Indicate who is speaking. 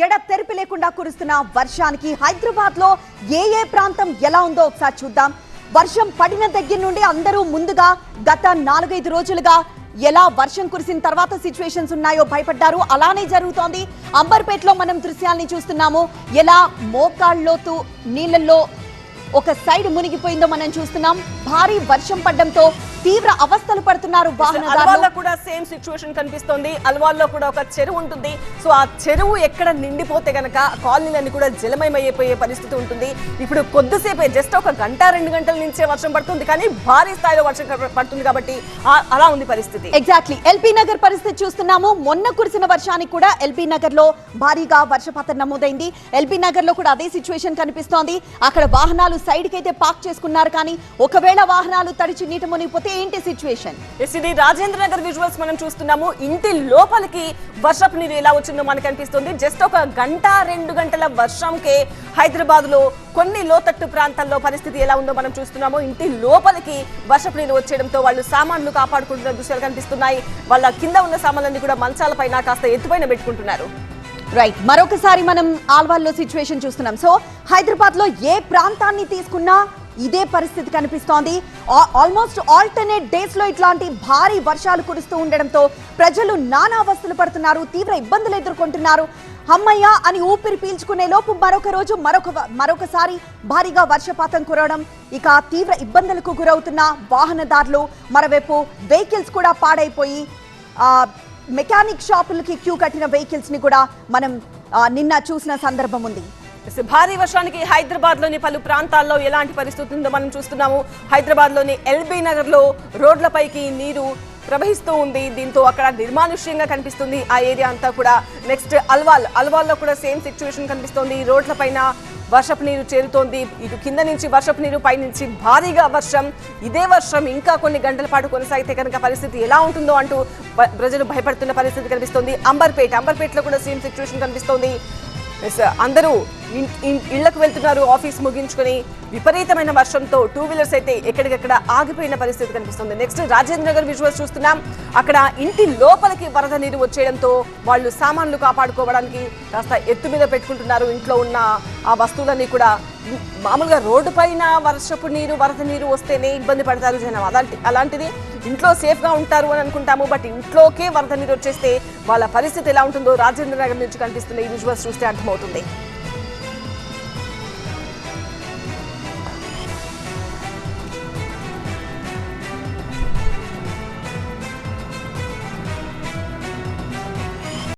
Speaker 1: ఎడతెరిపి లేకుండా కురుస్తున్న వర్షానికి హైదరాబాద్ లో ఏ ప్రాంతం ఎలా ఉందో ఒకసారి చూద్దాం. వర్షం పడిన దగ్గర నుండి అందరూ ముందుగా గత 4-5 రోజులుగా ఎలా వర్షం కురిసిన తర్వాత సిచ్యువేషన్స్ ఉన్నాయో భయపడ్డారు. అలానే జరుగుతోంది. అంబర్పేటలో మనం దృశ్యాల్ని చూస్తున్నాము. ఎలా మోకాళ్ళలోతు నీళ్లలో ఒక సైడ్ మునిగిపోయిందో మనం చూస్తున్నాం. భారీ వర్షం పడడంతో తీవ్ర అవస్థలు పడుతున్నారు వాహనదారులు.
Speaker 2: కూడా సేమ్ సిచ్యువేషన్ కనిపిస్తోంది. అల్వాల్లో కూడా ఒక చెరువు ఉంటుంది. సో ఆ చెరువు ఎక్కడ నిండిపోతే గనక కాలనీలన్నీ కూడా జలమయమైపోయే పరిస్థితి ఉంటుంది. ఇప్పుడు కొద్దిసేపే జస్ట్ ఒక 1-2 గంటల నుంచే వర్షం పడుతుంది, కానీ భారీ స్థాయిలో వర్షం పడుతుంది కాబట్టి అలా ఉంది పరిస్థితి.
Speaker 1: ఎగ్జాక్ట్లీ ఎల్బీ నగర్ పరిస్థితి చూస్తున్నాము. మొన్న కురిసిన వర్షానికి కూడా ఎల్బీ నగర్ లో భారీగా వర్షపాతం నమోదైంది. ఎల్బీ నగర్ లో కూడా అదే సిచ్యువేషన్ కనిపిస్తోంది. అక్కడ వాహనాలు సైడ్ కి అయితే పార్క్ చేసుకున్నారు, కానీ ఒకవేళ వాహనాలు తడిచి నీట మునిగిపోతే ఏంటి సిచ్యువేషన్?
Speaker 2: ఇది రాజేంద్ర నగర్ విజువల్స్ మనం చూస్తున్నాము. ఇంటి లోపలికి వర్షపు నీరు ఎలా వచ్చిందో మనకు అనిపిస్తుంది. జస్ట్ ఒక 1-2 గంటల వర్షంకే హైదరాబాద్ లో కొన్ని లోతట్టు ప్రాంతాల్లో పరిస్థితి ఎలా ఉందో మనం చూస్తున్నాము. ఇంటి లోపలికి వర్షపు నీరు వచ్చేయడంతో వాళ్ళు సామాన్లు కాపాడుకుంటున్న దృశ్యాలు కనిపిస్తున్నాయి. వాళ్ళ కింద ఉన్న సామాన్లన్నీ కూడా మంచాల పైన కాస్త ఎత్తుపైన పెట్టుకుంటున్నారు.
Speaker 1: రైట్, మరొకసారి మనం ఆల్వాల్లో సిచ్యువేషన్ చూస్తున్నాం. సో హైదరాబాద్ లో ఏ ప్రాంతాన్ని తీసుకున్నా ఇదే పరిస్థితి కనిపిస్తోంది. ఆల్మోస్ట్ ఆల్టర్నేట్ డేస్ లో ఇట్లాంటి భారీ వర్షాలు కురుస్తూ ఉండడంతో ప్రజలు నానా అవస్థలు పడుతున్నారు, తీవ్ర ఇబ్బందులు ఎదుర్కొంటున్నారు. అమ్మయ్య అని ఊపిరి పీల్చుకునే లోపు మరొక రోజు మరొకసారి భారీగా వర్షపాతం కురవడం, ఇక తీవ్ర ఇబ్బందులకు గురవుతున్న వాహనదారులు. మరోవైపు వెహికల్స్ కూడా పాడైపోయి మెకానిక్ షాపులకి క్యూ కట్టిన వెహికల్స్ ని కూడా మనం నిన్న చూసిన సందర్భం ఉంది.
Speaker 2: భారీ వర్షానికి హైదరాబాద్ లోని పలు ప్రాంతాల్లో ఎలాంటి పరిస్థితి ఉందో మనం చూస్తున్నాము. హైదరాబాద్ లోని ఎల్బీ నగర్ లో రోడ్లపైకి నీరు ప్రవహిస్తూ ఉంది. దీంతో అక్కడ నిర్మానుష్యంగా కనిపిస్తుంది ఆ ఏరియా అంతా కూడా. నెక్స్ట్ అల్వాల్లో కూడా సేమ్ సిచ్యువేషన్ కనిపిస్తోంది. రోడ్ల పైన వర్షపు నీరు చేరుతోంది. ఇటు కింద నుంచి వర్షపు నీరు, పైనుంచి భారీగా వర్షం. ఇదే వర్షం ఇంకా కొన్ని గంటల పాటు కొనసాగితే కనుక పరిస్థితి ఎలా ఉంటుందో అంటూ ప్రజలు భయపడుతున్న పరిస్థితి కనిపిస్తోంది. అంబర్పేటలో కూడా సేమ్ సిచ్యువేషన్ కనిపిస్తోంది. అందరూ ఇళ్లకు వెళ్తున్నారు ఆఫీస్ ముగించుకొని. విపరీతమైన వర్షంతో 2 వీలర్స్ అయితే ఎక్కడికెక్కడ ఆగిపోయిన పరిస్థితి కనిపిస్తుంది. నెక్స్ట్ రాజేంద్ర నగర్ విజువల్స్ చూస్తున్నాం. అక్కడ ఇంటి లోపలికి వరద నీరు వచ్చేయడంతో వాళ్ళు సామాన్లు కాపాడుకోవడానికి కాస్త ఎత్తు మీద పెట్టుకుంటున్నారు. ఇంట్లో ఉన్న ఆ వస్తువులన్నీ కూడా మామూలుగా రోడ్డు పైన వరద నీరు వస్తేనే ఇబ్బంది పడతారు జనం. అలాంటిది ఇంట్లో సేఫ్ గా ఉంటారు అని అనుకుంటాము, బట్ ఇంట్లోకే వరద నీరు వచ్చేస్తే వాళ్ళ పరిస్థితి ఎలా ఉంటుందో రాజేంద్ర నగర్ నుంచి కనిపిస్తున్న ఈ విజువల్స్ చూస్తే అర్థమవుతుంది.